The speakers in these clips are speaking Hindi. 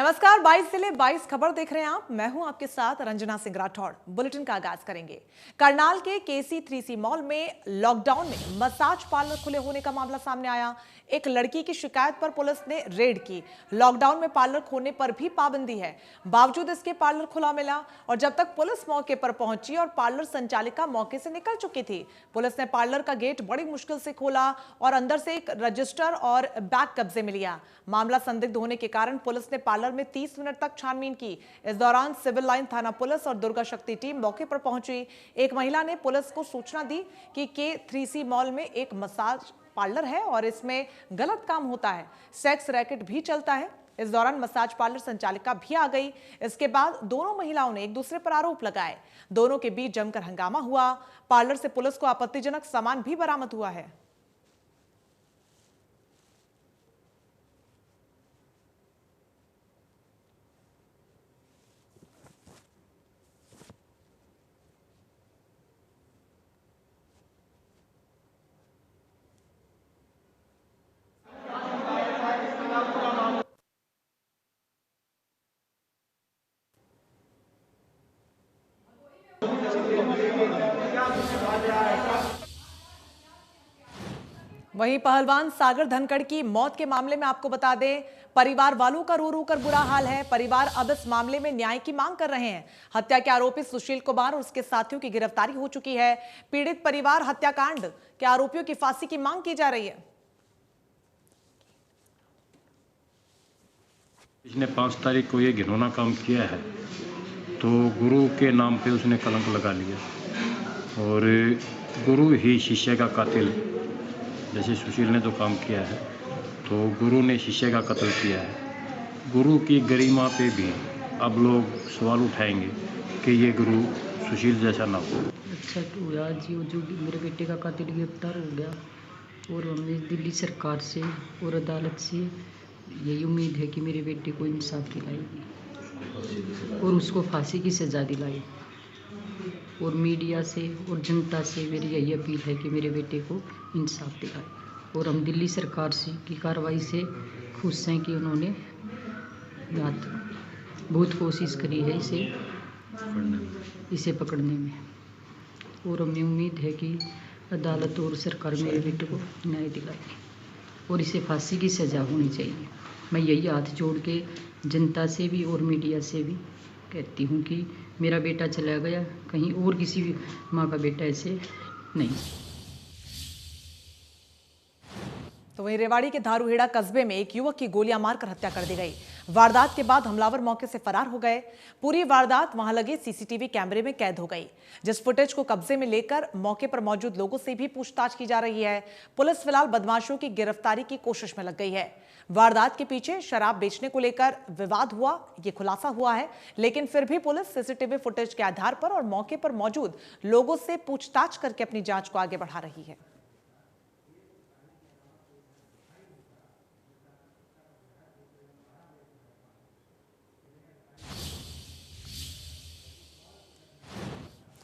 नमस्कार, 22 जिले 22 खबर देख रहे हैं आप। मैं हूं आपके साथ रंजना सिंह राठौड़। बुलेटिन का आगाज करेंगे। करनाल के केसी 3C मॉल में लॉकडाउन में मसाज पार्लर खुले होने का मामला सामने आया। एक लड़की की शिकायत पर पुलिस ने रेड की। लॉकडाउन में पार्लर खोलने पर भी पाबंदी है, बावजूद इसके पार्लर खुला मिला। और जब तक पुलिस मौके पर पहुंची और पार्लर संचालिका मौके से निकल चुकी थी, पुलिस ने पार्लर का गेट बड़ी मुश्किल से खोला और अंदर से एक रजिस्टर और बैग कब्जे में लिया। मामला संदिग्ध होने के कारण पुलिस ने पार्लर में 30 मिनट तक छानबीन की। इस दौरान सिविल लाइन थाना पुलिस और दुर्गा शक्ति टीम मौके पर पहुंची। एक महिला ने पुलिस को सूचना दी कि K3C मॉल में एक मसाज पार्लर है और इसमें गलत काम होता है, सेक्स रैकेट भी चलता है। इस दौरान मसाज पार्लर संचालिका भी आ गई। इसके बाद दोनों महिलाओं ने एक दूसरे पर आरोप लगाए। दोनों के बीच जमकर हंगामा हुआ। पार्लर से पुलिस को आपत्तिजनक सामान भी बरामद हुआ है। वहीं पहलवान सागर धनखड़ की मौत के मामले में आपको बता दें, परिवार वालों का रो रो कर बुरा हाल है। परिवार अब इस मामले में न्याय की मांग कर रहे हैं। हत्या के आरोपी सुशील कुमार और उसके साथियों की गिरफ्तारी हो चुकी है। पीड़ित परिवार हत्याकांड के आरोपियों की फांसी की मांग की जा रही है। इसने 5 तारीख को ये घिनौना काम किया है, तो गुरु के नाम पे उसने कलंक लगा लिया और गुरु ही शिष्य का कातिल। जैसे सुशील ने तो काम किया है, तो गुरु ने शिष्य का कत्ल किया है। गुरु की गरिमा पे भी अब लोग सवाल उठाएंगे कि ये गुरु सुशील जैसा ना हो। अच्छा हुआ जी, जो मेरे बेटे का कातिल गिरफ्तार हो गया और हमें दिल्ली सरकार से और अदालत से यही उम्मीद है कि मेरे बेटे को इंसाफ दिलाएगी और उसको फांसी की सज़ा दिलाई। और मीडिया से और जनता से मेरी यही अपील है कि मेरे बेटे को इंसाफ दिलाए। और हम दिल्ली सरकार से की कार्रवाई से खुश हैं कि उन्होंने बहुत कोशिश करी है इसे पकड़ने में। और हमें उम्मीद है कि अदालत और सरकार मेरे बेटे को न्याय दिलाएगी और इसे फांसी की सज़ा होनी चाहिए। मैं यही हाथ जोड़ के जनता से भी और मीडिया से भी कहती हूँ कि मेरा बेटा चला गया, कहीं और किसी भी माँ का बेटा ऐसे नहीं। तो वहीं रेवाड़ी के धारूहेड़ा कस्बे में एक युवक की गोलियां मारकर हत्या कर दी गई। वारदात के बाद हमलावर मौके से फरार हो गए। पूरी वारदात वहां लगे सीसीटीवी कैमरे में कैद हो गई, जिस फुटेज को कब्जे में लेकर मौके पर मौजूद लोगों से भी पूछताछ की जा रही है। पुलिस फिलहाल बदमाशों की गिरफ्तारी की कोशिश में लग गई है। वारदात के पीछे शराब बेचने को लेकर विवाद हुआ, ये खुलासा हुआ है, लेकिन फिर भी पुलिस सीसीटीवी फुटेज के आधार पर और मौके पर मौजूद लोगों से पूछताछ करके अपनी जांच को आगे बढ़ा रही है।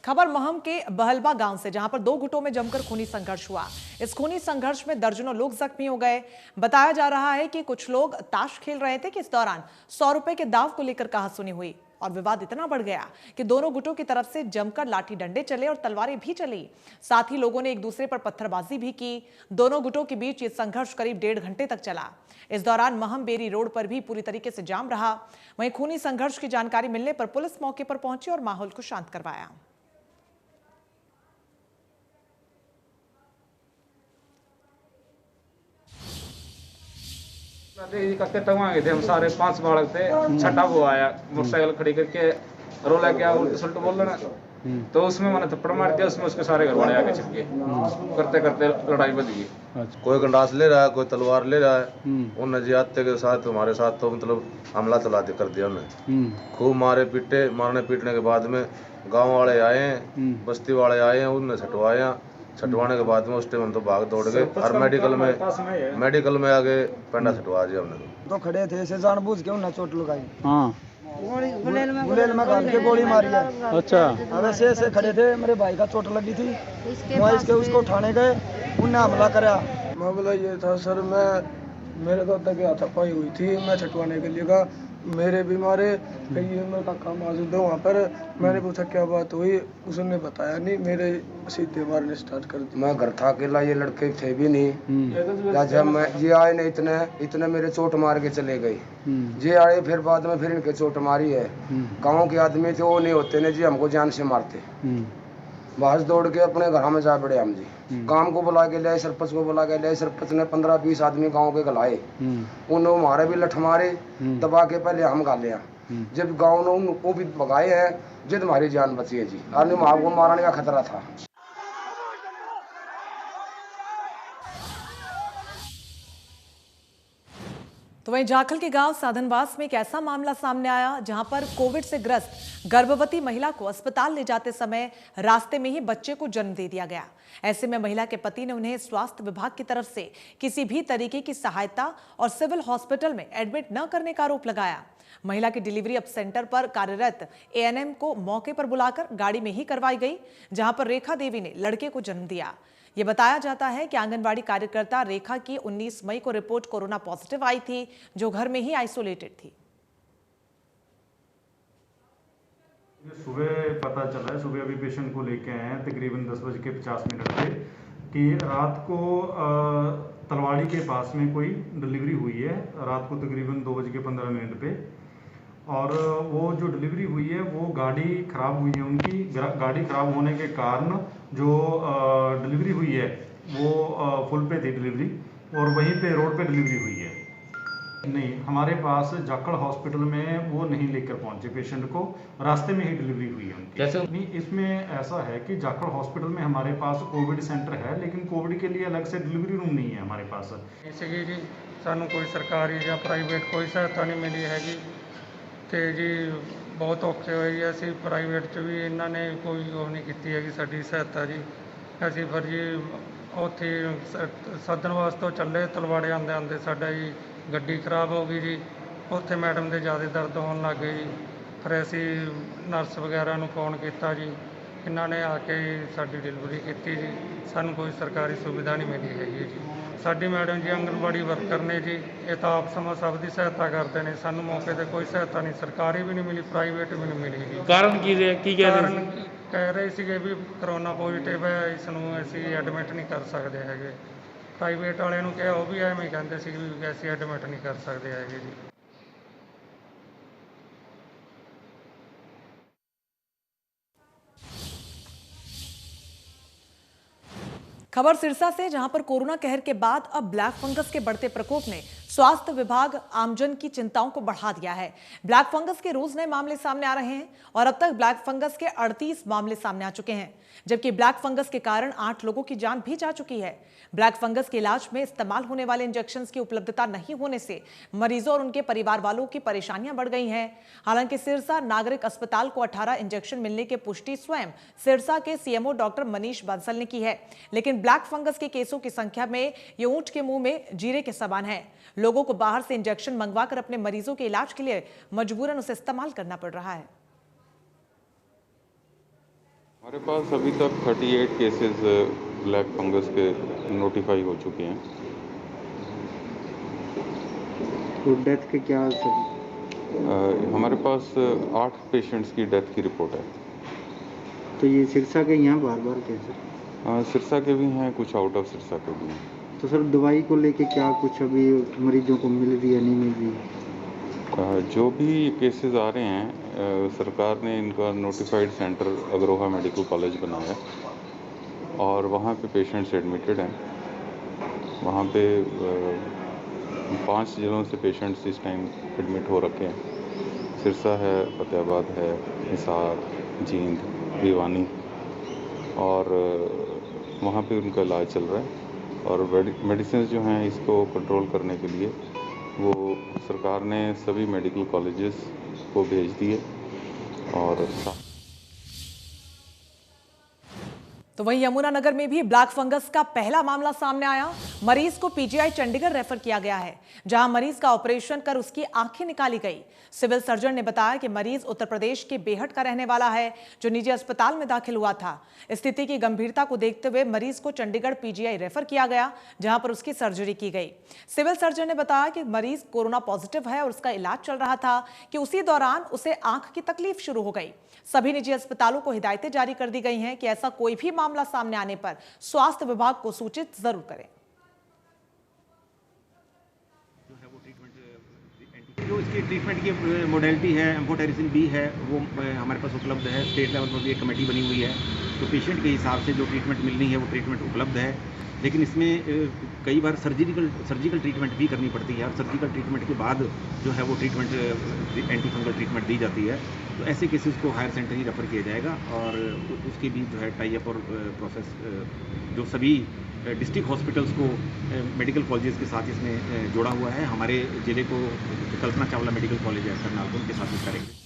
खबर महम के बहलवा गांव से, जहां पर 2 गुटों में जमकर खूनी संघर्ष हुआ। इस खूनी संघर्ष में दर्जनों लोग जख्मी हो गए। बताया जा रहा है कि कुछ लोग ताश खेल रहे थे कि इस दौरान 100 रुपए के दाव को लेकर कहासुनी हुई और विवाद इतना बढ़ गया कि दोनों गुटों की तरफ से जमकर लाठी डंडे चले और तलवारें भी चली। साथ ही लोगों ने एक दूसरे पर पत्थरबाजी भी की। दोनों गुटों के बीच ये संघर्ष करीब 1.5 घंटे तक चला। इस दौरान महम बेरी रोड पर भी पूरी तरीके से जाम रहा। वहीं खूनी संघर्ष की जानकारी मिलने पर पुलिस मौके पर पहुंची और माहौल को शांत करवाया। करते तब आ गए थे हम सारे 5 बालक थे। छठा वो आया मोटरसाइकिल खड़ी करके रोला क्या उल्टे सुल्टे बोल रहा ना, तो उसमें मैंने थप्पड़ मार दिया। उसमें उसके सारे घर वाले आके चिपके। करते करते लड़ाई बढ़ गई। कोई गंडास ले रहा है, कोई तलवार ले रहा है। उन नजियाते के साथ हमारे साथ तो मतलब हमला तला कर दिया उन्हें। खूब मारे पीटे। मारने पीटने के बाद में गाँव वाले आए, बस्ती वाले आए, उनने छटवाया। छटवाने के बाद में उस टाइम हम तो भाग दौड़ गए और मेडिकल में आगे पेंडा छटवा दिया हमने। तो खड़े थे, ऐसे जानबूझ के उन्हें चोट लगाई। हाँ, गुलेल में घाल के गोली मारी है। अच्छा, अब ऐसे खड़े थे, मेरे भाई का चोट लगी थी, इसके उसको उठाने गए, उन्हें हमला करा। मामला ये था सर, मेरे दादा के हाथापाई हुई थी, मैं छटवाने के लिए गया। मेरे भी मारे, कई मेरे काका मौजूद है वहाँ पर। मैंने पूछा क्या बात हुई, उसने बताया नहीं, मेरे सीधे मारने स्टार्ट कर दिया। मैं घर था अकेला, ये लड़के थे भी नहीं। जब मैं ये आए ने इतने मेरे चोट मार के चले गए। ये आए फिर बाद में फिर इनके चोट मारी है। गाँव के आदमी थे वो नहीं होते ने जी, हमको जान से मारते। बाहर दौड़ के अपने घर में जा पड़े हम जी। काम को बुला के ले, सरपंच को बुला के ले, सरपंच ने 15-20 आदमी गांव के गलाए। उन्होंने हमारे भी लठ मारे, दबा के पहले हम गाले। जब गांव ने उनको भी भगाए हैं, जब हमारी जान बची है जी। आदमी माँ को मारने का खतरा था। तो वहीं जाखल के गांव साधनवास में एक ऐसा मामला सामने आया जहां पर कोविड से ग्रस्त गर्भवती महिला को अस्पताल ले जाते समय रास्ते में ही बच्चे को जन्म दे दिया गया। ऐसे में महिला के पति ने उन्हें स्वास्थ्य विभाग की तरफ से किसी भी तरीके की सहायता और सिविल हॉस्पिटल में एडमिट न करने का आरोप लगाया। महिला की डिलीवरी अब सेंटर पर कार्यरत एएनएम को मौके पर बुलाकर गाड़ी में ही करवाई गई, जहां पर रेखा देवी ने लड़के को जन्म दिया। ये बताया जाता है कि आंगनवाड़ी कार्यकर्ता रेखा की 19 मई को रिपोर्ट कोरोना पॉजिटिव आई थी, जो घर में ही आइसोलेटेड थी। सुबह पता चला है, सुबह अभी पेशेंट को लेके आए हैं तकरीबन 10:50 पे कि रात को तलवाड़ी के पास में कोई डिलीवरी हुई है। रात को तकरीबन 2:15 पे, और वो जो डिलीवरी हुई है वो गाड़ी ख़राब हुई है। उनकी गाड़ी ख़राब होने के कारण जो डिलीवरी हुई है वो फुल पे थी डिलीवरी, और वहीं पे रोड पे डिलीवरी हुई है। नहीं, हमारे पास जाखड़ हॉस्पिटल में वो नहीं लेकर पहुंचे पेशेंट को, रास्ते में ही डिलीवरी हुई है उनकी। कैसे? नहीं, इसमें ऐसा है कि जाखड़ हॉस्पिटल में हमारे पास कोविड सेंटर है, लेकिन कोविड के लिए अलग से डिलीवरी रूम नहीं है हमारे पास। इसलिए जी सानू कोई सरकारी या प्राइवेट कोई सहायता नहीं मिली हैगी, तो जी बहुत औखे हुए। असी प्राइवेट च भी इन्होंने कोई वो नहीं की हैगी साडी सहायता जी। असी फिर जी उत्थे साधनवास तो चले, तलवाड़े आंदे आंदे साडा जी गड्डी खराब हो गई जी। उत्थे मैडम दे ज़्यादा दर्द होने लग गए जी। फिर असी नर्स वगैरह नूं फोन किया जी, इन्होंने आके साडी डिलीवरी की जी। सानू कोई सरकारी सुविधा नहीं मिली हैगी जी। साडी मैडम जी आंगनबाड़ी वर्कर ने जी, ये तो आप समा सब की सहायता करते हैं। सानू मौके पर कोई सहायता नहीं, सरकारी भी नहीं मिली, प्राइवेट भी नहीं मिली जी। कारण की कारण कह रहे थे भी करोना पॉजिटिव है, इसनूं असीं एडमिट नहीं कर सकते हैगे। प्राइवेट वालिਆਂ ਨੂੰ ਕਿਹਾ, ਉਹ भी ਐਵੇਂ ਕਹਿੰਦੇ ਸੀ ਵੀ ਅਸੀਂ ਐਡमिट नहीं कर सकते हैगे जी। खबर सिरसा से, जहां पर कोरोना कहर के बाद अब ब्लैक फंगस के बढ़ते प्रकोप ने स्वास्थ्य विभाग आमजन की चिंताओं को बढ़ा दिया है। ब्लैक फंगस के रोज नए मामले सामने आ रहे हैं और अब तक ब्लैक फंगस के 38 मामले सामने आ चुके हैं, जबकि ब्लैक फंगस के कारण 8 लोगों की जान भी जा चुकी है। ब्लैक फंगस के इलाज में इस्तेमाल होने वाले इंजेक्शन की उपलब्धता नहीं होने से मरीजों और उनके परिवार वालों की परेशानियां बढ़ गई हैं। हालांकि सिरसा नागरिक अस्पताल को 18 इंजेक्शन मिलने की पुष्टि स्वयं सिरसा के सीएमओ डॉक्टर मनीष बंसल ने की है, लेकिन ब्लैक फंगस के केसों की संख्या में ये ऊंट के मुंह में जीरे के समान है। लोगों को बाहर से इंजेक्शन मंगवाकर अपने मरीजों के इलाज के लिए मजबूरन उसे इस्तेमाल करना पड़ रहा है। हमारे पास अभी तक 38 केसेस ब्लैक फंगस के नोटिफाई हो चुके हैं। तो डेथ के क्या हमारे पास 8 पेशेंट्स की डेथ की रिपोर्ट है। तो ये सिरसा के यहाँ बार कैसे? सिरसा के भी हैं, कुछ आउट ऑफ सिरसा के भी हैं। तो सर दवाई को लेके क्या कुछ अभी मरीजों को मिल रही है, नहीं मिल रही? जो भी केसेस आ रहे हैं, सरकार ने इनका notified centre Agroha medical college बनाया है और वहाँ पे पेशेंट्स एडमिटेड हैं। वहाँ पे 5 जिलों से पेशेंट्स इस टाइम एडमिट हो रखे हैं। सिरसा है, फतेहाबाद है, हिसार, जींद, भिवानी, और वहाँ पे उनका इलाज चल रहा है। और मेडिसिन जो हैं इसको कंट्रोल करने के लिए वो सरकार ने सभी मेडिकल कॉलेजेस को भेज दिए। और तो वहीं यमुनानगर में भी ब्लैक फंगस का पहला मामला सामने आया। मरीज को पीजीआई चंडीगढ़ रेफर किया गया है, जहां मरीज का ऑपरेशन कर उसकी आंखें निकाली गई। सिविल सर्जन ने बताया कि मरीज उत्तर प्रदेश के बेहट का रहने वाला है, जो निजी अस्पताल में दाखिल हुआ था। स्थिति की गंभीरता को देखते हुए मरीज को चंडीगढ़ पीजीआई रेफर किया गया, जहां पर उसकी सर्जरी की गई। सिविल सर्जन ने बताया कि मरीज कोरोना पॉजिटिव है और उसका इलाज चल रहा था कि उसी दौरान उसे आंख की तकलीफ शुरू हो गई। सभी निजी अस्पतालों को हिदायतें जारी कर दी गई हैं कि ऐसा कोई भी मामला सामने आने पर स्वास्थ्य विभाग को सूचित जरूर करें। जो इसकी ट्रीटमेंट की मोडेलिटी है, एम्फोटेरिसिन बी है, वो हमारे पास उपलब्ध है। स्टेट लेवल पर भी एक कमेटी बनी हुई है, तो पेशेंट के हिसाब से जो ट्रीटमेंट मिलनी है वो ट्रीटमेंट उपलब्ध है। लेकिन इसमें कई बार सर्जिकल ट्रीटमेंट भी करनी पड़ती है, और सर्जिकल ट्रीटमेंट के बाद जो है वो ट्रीटमेंट एंटी फंगल ट्रीटमेंट दी जाती है। तो ऐसे केसेस को हायर सेंटर ही रेफर किया जाएगा, और उसकी भी जो है टाई अप और प्रोसेस जो सभी डिस्ट्रिक्ट हॉस्पिटल्स को मेडिकल कॉलेजेस के साथ इसमें जोड़ा हुआ है। हमारे जिले को कल्पना चावला मेडिकल कॉलेज है करनाल को, उनके साथ करेंगे।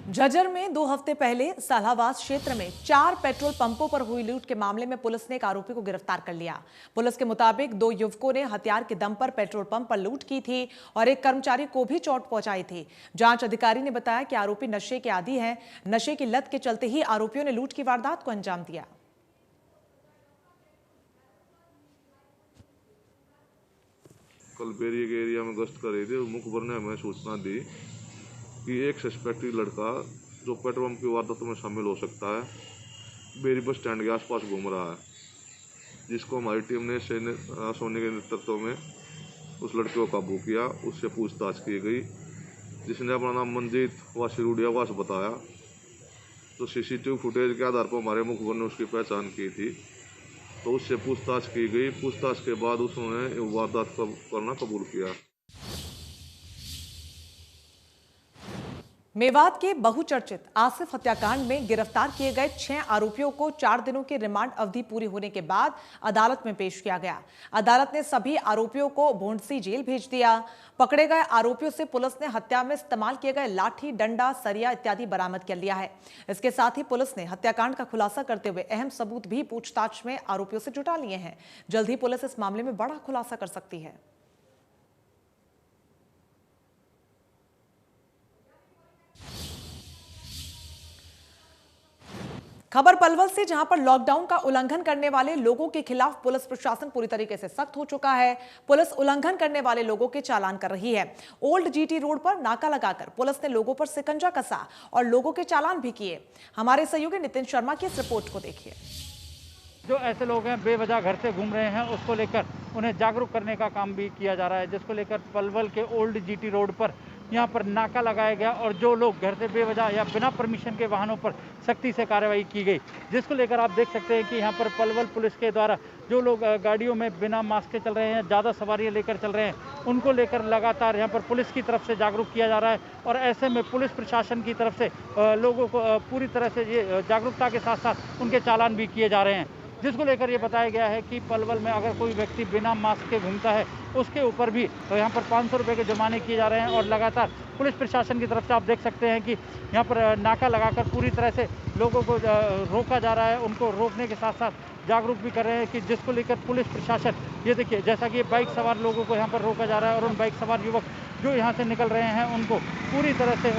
झज्जर में 2 हफ्ते पहले सालावास क्षेत्र में 4 पेट्रोल पंपों पर हुई लूट के मामले में पुलिस ने एक आरोपी को गिरफ्तार कर लिया। पुलिस के मुताबिक 2 युवकों ने हथियार के दम पर पेट्रोल पंप पर लूट की थी और एक कर्मचारी को भी चोट पहुंचाई थी। जांच अधिकारी ने बताया कि आरोपी नशे के आदी हैं। नशे की लत के चलते ही आरोपियों ने लूट की वारदात को अंजाम दिया। कल बेरिया के एरिया में गश्त कर रहे थे, मुखबर ने हमें सूचना दी कि एक सस्पेक्टेड लड़का जो पेट्रोल पंप की वारदातों में शामिल हो सकता है, बेरी बस स्टैंड के आसपास घूम रहा है, जिसको हमारी टीम ने सोने के नेतृत्व में उस लड़के को काबू किया। उससे पूछताछ की गई, जिसने अपना नाम मंजीत वासी रूडियावास बताया। तो सीसीटीवी फुटेज के आधार पर हमारे मुखबर ने उसकी पहचान की थी, तो उससे पूछताछ की गई। पूछताछ के बाद उसने वारदात करना कबूल किया। मेवात के बहुचर्चित आसिफ हत्याकांड में गिरफ्तार किए गए 6 आरोपियों को 4 दिनों की रिमांड अवधि पूरी होने के बाद अदालत में पेश किया गया। अदालत ने सभी आरोपियों को भोंडसी जेल भेज दिया। पकड़े गए आरोपियों से पुलिस ने हत्या में इस्तेमाल किए गए लाठी, डंडा, सरिया इत्यादि बरामद कर लिया है। इसके साथ ही पुलिस ने हत्याकांड का खुलासा करते हुए अहम सबूत भी पूछताछ में आरोपियों से जुटा लिए हैं। जल्द ही पुलिस इस मामले में बड़ा खुलासा कर सकती है। खबर पलवल से, जहां पर लॉकडाउन का उल्लंघन करने वाले लोगों के खिलाफ पुलिस प्रशासन पूरी तरीके से सख्त हो चुका है। पुलिस उल्लंघन करने वाले लोगों के चालान कर रही है। ओल्ड जीटी रोड पर नाका लगाकर पुलिस ने लोगों पर शिकंजा कसा और लोगों के चालान भी किए। हमारे सहयोगी नितिन शर्मा की इस रिपोर्ट को देखिए। जो ऐसे लोग हैं बेवजह घर से घूम रहे हैं, उसको लेकर उन्हें जागरूक करने का काम भी किया जा रहा है, जिसको लेकर पलवल के ओल्ड जीटी रोड पर यहाँ पर नाका लगाया गया और जो लोग घर से बेवजह या बिना परमिशन के वाहनों पर सख्ती से कार्रवाई की गई, जिसको लेकर आप देख सकते हैं कि यहाँ पर पलवल पुलिस के द्वारा जो लोग गाड़ियों में बिना मास्क के चल रहे हैं, ज़्यादा सवारियाँ लेकर चल रहे हैं, उनको लेकर लगातार यहाँ पर पुलिस की तरफ से जागरूक किया जा रहा है। और ऐसे में पुलिस प्रशासन की तरफ से लोगों को पूरी तरह से ये जागरूकता के साथ साथ उनके चालान भी किए जा रहे हैं, जिसको लेकर ये बताया गया है कि पलवल में अगर कोई व्यक्ति बिना मास्क के घूमता है उसके ऊपर भी यहाँ पर 500 रुपये के जुर्माने किए जा रहे हैं। और लगातार पुलिस प्रशासन की तरफ से आप देख सकते हैं कि यहाँ पर नाका लगाकर पूरी तरह से लोगों को रोका जा रहा है। उनको रोकने के साथ साथ जागरूक भी कर रहे हैं, कि जिसको लेकर पुलिस प्रशासन, ये देखिए जैसा कि बाइक सवार लोगों को यहाँ पर रोका जा रहा है और उन बाइक सवार युवक जो यहाँ से निकल रहे हैं उनको पूरी तरह से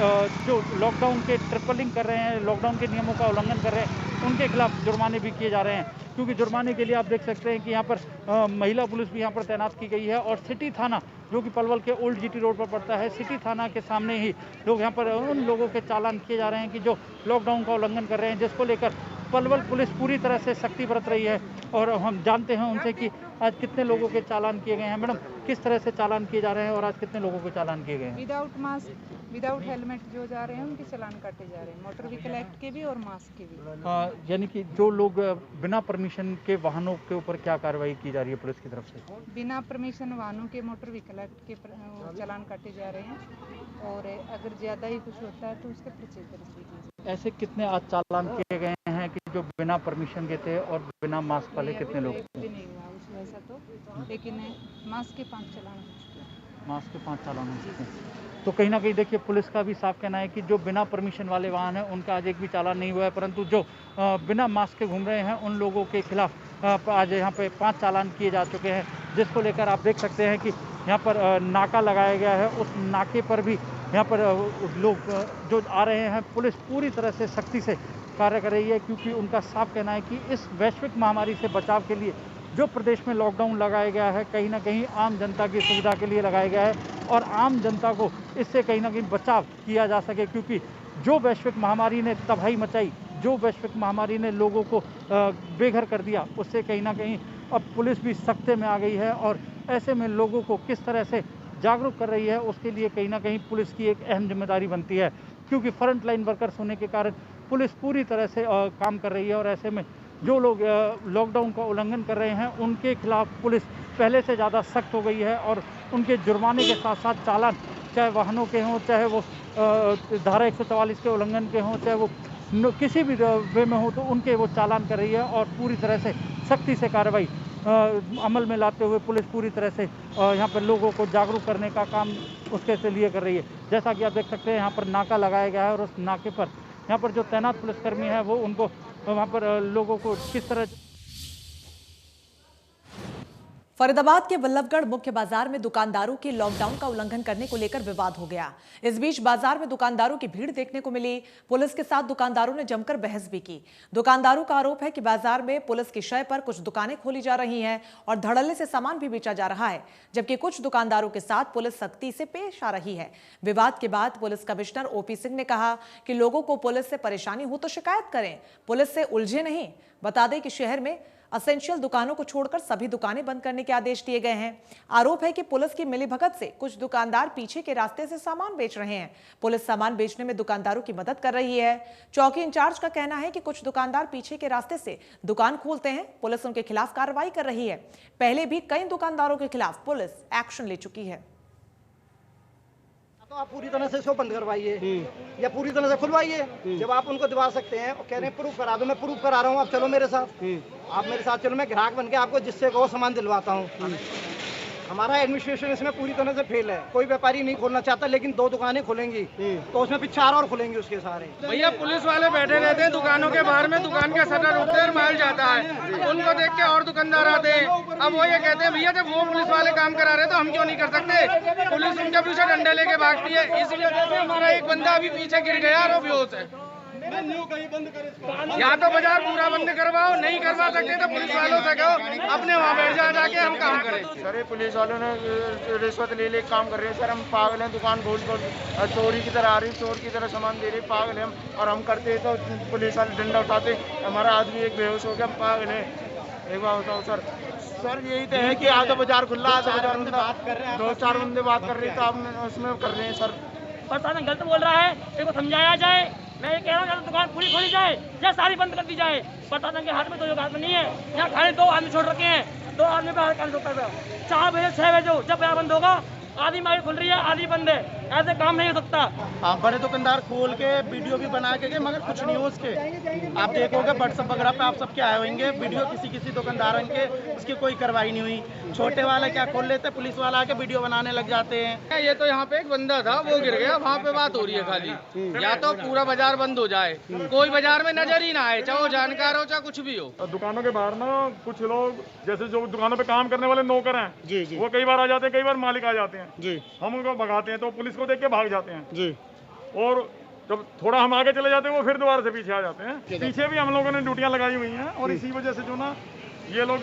जो लॉकडाउन के ट्रिपलिंग कर रहे हैं, लॉकडाउन के नियमों का उल्लंघन कर रहे हैं, उनके खिलाफ जुर्माने भी किए जा रहे हैं। क्योंकि जुर्माने के लिए आप देख सकते हैं कि यहाँ पर महिला पुलिस भी यहाँ पर तैनात की गई है। और सिटी थाना जो कि पलवल के ओल्ड जीटी रोड पर पड़ता है, सिटी थाना के सामने ही लोग यहाँ पर उन लोगों के चालान किए जा रहे हैं कि जो लॉकडाउन का उल्लंघन कर रहे हैं, जिसको लेकर पलवल पुलिस पूरी तरह से सख्ती बरत रही है। और हम जानते हैं उनसे कि आज कितने लोगों के चालान किए गए हैं। मैडम, किस तरह से चालान किए जा रहे हैं और आज कितने लोगों के चालान किए गए हैं? विदाउट मास्क, विदाउट हेलमेट जो जा रहे हैं उनके चालान काटे जा रहे हैं, मोटर व्हीकल एक्ट के भी और मास्क के भी। यानी कि जो लोग बिना परमिशन के वाहनों के ऊपर क्या कार्रवाई की जा रही है पुलिस की तरफ से? बिना परमिशन वाहनों के मोटर व्हीकल एक्ट के चालान काटे जा रहे हैं, और अगर ज़्यादा ही कुछ होता है तो उसके पर्चे दर्ज भी किए। ऐसे कितने आज चालान किए गए हैं कि जो बिना परमिशन के थे और बिना मास्क वाले कितने लोग? भी नहीं हुआ उसमें ऐसा तो, लेकिन मास्क के 5 चालान हो चुके हैं। मास्क के 5 चालान हो चुके हैं। तो कहीं ना कहीं देखिए पुलिस का भी साफ कहना है कि जो बिना परमिशन वाले वाहन हैं उनका आज एक भी चालान नहीं हुआ है, परंतु जो बिना मास्क के घूम रहे हैं उन लोगों के खिलाफ आज यहाँ पे 5 चालान किए जा चुके हैं, जिसको लेकर आप देख सकते हैं कि यहाँ पर नाका लगाया गया है। उस नाके पर भी यहाँ पर लोग जो आ रहे हैं, पुलिस पूरी तरह से सख्ती से कार्य कर रही है, क्योंकि उनका साफ कहना है कि इस वैश्विक महामारी से बचाव के लिए जो प्रदेश में लॉकडाउन लगाया गया है, कहीं ना कहीं आम जनता की सुविधा के लिए लगाया गया है और आम जनता को इससे कहीं ना कहीं बचाव किया जा सके, क्योंकि जो वैश्विक महामारी ने तबाही मचाई, जो वैश्विक महामारी ने लोगों को बेघर कर दिया, उससे कहीं ना कहीं अब पुलिस भी सख्ते में आ गई है और ऐसे में लोगों को किस तरह से जागरूक कर रही है, उसके लिए कहीं ना कहीं पुलिस की एक अहम जिम्मेदारी बनती है, क्योंकि फ्रंट लाइन वर्कर्स होने के कारण पुलिस पूरी तरह से काम कर रही है। और ऐसे में जो लोग लॉकडाउन का उल्लंघन कर रहे हैं उनके खिलाफ पुलिस पहले से ज़्यादा सख्त हो गई है और उनके जुर्माने के साथ साथ चालान, चाहे वाहनों के हों, चाहे वो धारा 144 के उल्लंघन के हों, चाहे वो किसी भी वे में हो, तो उनके वो चालान कर रही है और पूरी तरह से सख्ती से कार्रवाई अमल में लाते हुए पुलिस पूरी तरह से यहाँ पर लोगों को जागरूक करने का काम उसके से लिए कर रही है। जैसा कि आप देख सकते हैं यहाँ पर नाका लगाया गया है और उस नाके पर यहाँ पर जो तैनात पुलिसकर्मी है वो उनको वहाँ पर लोगों को किस तरह। फरीदाबाद के वल्लभगढ़ मुख्य बाजार में दुकानदारों के लॉकडाउन का उल्लंघन करने को लेकर विवाद हो गया। इस बीच बाजार में दुकानदारों की भीड़ देखने को मिली। पुलिस के साथ दुकानदारों ने जमकर बहस भी की। दुकानदारों का आरोप है कि बाजार में पुलिस की शय पर कुछ दुकानें खोली जा रही हैं और धड़ल्ले से सामान भी बेचा जा रहा है, जबकि कुछ दुकानदारों के साथ पुलिस सख्ती से पेश आ रही है। विवाद के बाद पुलिस कमिश्नर ओपी सिंह ने कहा कि लोगों को पुलिस से परेशानी हो तो शिकायत करें, पुलिस से उलझे नहीं। बता दें कि शहर में असेंशियल दुकानों को छोड़कर सभी दुकानें बंद करने के आदेश दिए गए हैं। आरोप है कि पुलिस की मिलीभगत से कुछ दुकानदार पीछे के रास्ते से सामान बेच रहे हैं। पुलिस सामान बेचने में दुकानदारों की मदद कर रही है। चौकी इंचार्ज का कहना है कि कुछ दुकानदार पीछे के रास्ते से दुकान खोलते हैं। पुलिस उनके खिलाफ कार्रवाई कर रही है। पहले भी कई दुकानदारों के खिलाफ पुलिस एक्शन ले चुकी है। तो आप पूरी तरह से इसको बंद करवाइए या पूरी तरह से खुलवाइए। जब आप उनको दिवा सकते हैं और कह रहे हैं प्रूफ करा दो, मैं प्रूफ करा रहा हूँ, आप चलो मेरे साथ, आप मेरे साथ चलो, मैं ग्राहक बन के आपको जिससे कहो सामान दिलवाता हूँ। हमारा एडमिनिस्ट्रेशन इसमें पूरी तरह से फेल है। कोई व्यापारी नहीं खोलना चाहता, लेकिन 2 दुकानें खुलेंगी तो उसमें फिर 4 और खुलेंगे उसके सारे। भैया पुलिस वाले बैठे रहते हैं दुकानों के बाहर में, दुकान का शटर उठते हैं, माल जाता है, उनको देख के और दुकानदार आते हैं। अब वो ये कहते हैं भैया जब वो पुलिस वाले काम करा रहे तो हम क्यों नहीं कर सकते। पुलिस उनके पीछे डंडे लेके भागती है। इस वजह से हमारा एक बंदा अभी पीछे गिर गया और बेहोश है। या तो बाजार पूरा बंद करवाओ, नहीं करवा सकते तो पुलिस वालों से कहो अपने वहाँ बैठ जाके हम काम करें। सर पुलिस वालों ने रिश्वत ले काम कर रहे हैं। सर हम पागल हैं, दुकान खोल कर चोरी की तरह आ रही, चोर की तरह सामान दे रही, पागल हैं हम। और हम करते तो पुलिस वाले डंडा उठाते, हमारा आदमी एक बेहोश हो गया, हम पागल है। एक बार बताओ सर, सर यही तो है कि आधा बाजार खुला, आधा बाजार में बात कर रहे हैं, 2-4 बंदे बात कर रहे हैं तो आप उसमें कर रहे हैं। सर प्रशासन गलत बोल रहा है, इसको समझाया जाए। मैं ये कह रहा हूँ दुकान पूरी खोली जाए या सारी बंद कर दी जाए। प्रशासन के हाथ में तो हाथ में नहीं है। यहाँ खाली 2 आदमी छोड़ रखे हैं, 2 आदमी बाहर काम कर रहे हो। 4 बजे 6 बजे जब यहाँ बंद होगा, आधी मार्केट खुल रही है, आधी बंद है, ऐसे काम नहीं हो सकता। आप बड़े दुकानदार खोल के वीडियो भी बना के मगर कुछ नहीं हो उसके। आप देखोगे व्हाट्सएप वगैरह पे आप सबके आए होंगे वीडियो, किसी दुकानदार के उसकी कोई कार्रवाई नहीं हुई। छोटे वाला क्या खोल लेते, पुलिस वाला आके वीडियो बनाने लग जाते हैं। ये तो यहाँ पे एक बंदा था वो गिर गया, वहाँ पे बात हो रही है खाली। या तो पूरा बाजार बंद हो जाए, कोई बाजार में नजर ही ना आए, चाहे वो जानकार हो चाहे कुछ भी हो। दुकानों के बाहर ना कुछ लोग जैसे जो दुकानों पे काम करने वाले नौकर हैं जी, वो कई बार आ जाते हैं, कई बार मालिक आ जाते हैं जी, हम उनको भगाते हैं तो पुलिस को देख के भाग जाते हैं जी। और जब थोड़ा हम आगे चले जाते हैं वो फिर दोबारा से पीछे आ जाते हैं। पीछे भी हम लोगों ने ड्यूटियां लगाई हुई हैं और इसी वजह से जो ना ये लोग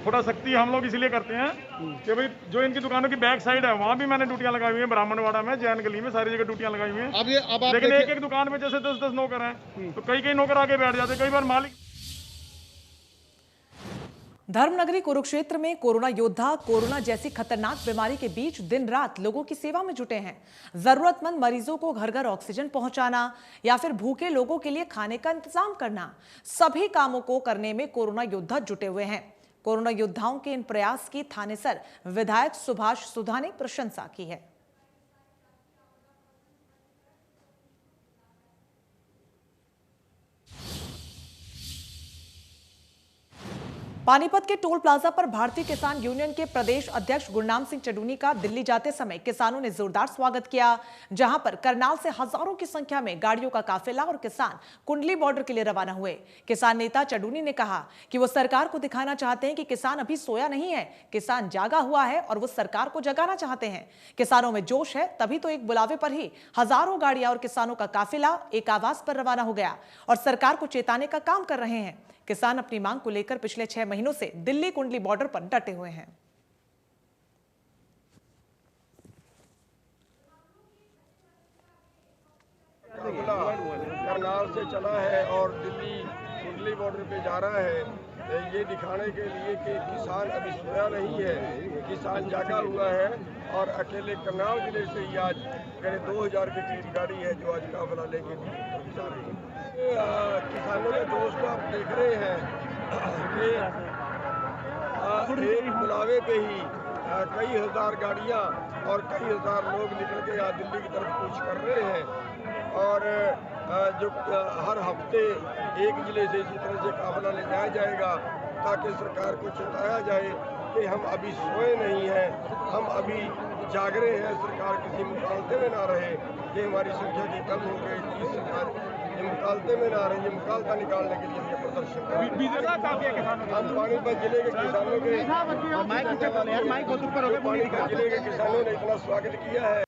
थोड़ा सख्ती हम लोग इसलिए करते हैं कि भाई जो इनकी दुकानों की बैक साइड है वहाँ भी मैंने ड्यूटियां लगाई हुई है, ब्राह्मणवाड़ा में, जैन गली में, सारी जगह ड्यूटियां लगाई हुई हैं। लेकिन एक दुकान में जैसे 10-10 नौकर हैं तो कई नौकर आगे बैठ जाते, कई बार मालिक। धर्मनगरी कुरुक्षेत्र में कोरोना योद्धा कोरोना जैसी खतरनाक बीमारी के बीच दिन रात लोगों की सेवा में जुटे हैं। जरूरतमंद मरीजों को घर घर ऑक्सीजन पहुंचाना या फिर भूखे लोगों के लिए खाने का इंतजाम करना, सभी कामों को करने में कोरोना योद्धा जुटे हुए हैं। कोरोना योद्धाओं के इन प्रयास की थानेसर विधायक सुभाष सुधा ने प्रशंसा की है। पानीपत के टोल प्लाजा पर भारतीय किसान यूनियन के प्रदेश अध्यक्ष गुरनाम सिंह चडूनी का दिल्ली जाते समय किसानों ने जोरदार स्वागत किया, जहां पर करनाल से हजारों की संख्या में गाड़ियों का काफिला और किसान कुंडली बॉर्डर के लिए रवाना हुए। किसान नेता चडूनी ने कहा कि वो सरकार को दिखाना चाहते हैं कि किसान अभी सोया नहीं है, किसान जागा हुआ है और वो सरकार को जगाना चाहते हैं। किसानों में जोश है, तभी तो एक बुलावे पर ही हजारों गाड़ियां और किसानों का काफिला एक आवाज पर रवाना हो गया और सरकार को चेताने का काम कर रहे हैं। किसान अपनी मांग को लेकर पिछले 6 महीनों से दिल्ली कुंडली बॉर्डर पर डटे हुए हैं। करनाल से चला है और दिल्ली कुंडली बॉर्डर पे जा रहा है, ये दिखाने के लिए कि किसान अभी सोया नहीं है, किसान जागा हुआ है। और अकेले करनाल जिले से ही आज करीब 2000 की करीब गाड़ी है जो आज काफिला लेके जा रही है। किसानों के जोश को आप देख रहे हैं कि एक बुलावे पे ही कई हजार गाड़ियां और कई हजार लोग निकल के यहाँ दिल्ली की तरफ कूच कर रहे हैं। और जो हर हफ्ते एक जिले से इसी तरह से काफिला ले जाया जाएगा ताकि सरकार को चेताया जाए कि हम अभी सोए नहीं हैं, हम अभी जाग रहे हैं। सरकार किसी मुकालते में ना रहे कि हमारी संख्या की कम हो गई, इस सरकार ये मुकालते में ना रहे। ये मुकालता निकालने के लिए ये प्रदर्शन हम पानीपत जिले के किसानों के पानीपत जिले के किसानों ने इतना स्वागत किया है।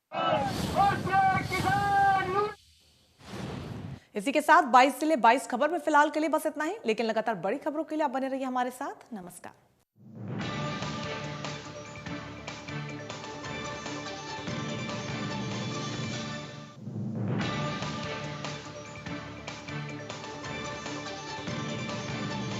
इसी के साथ 22 जिले 22 खबर में फिलहाल के लिए बस इतना ही, लेकिन लगातार बड़ी खबरों के लिए आप बने रहिए हमारे साथ। नमस्कार।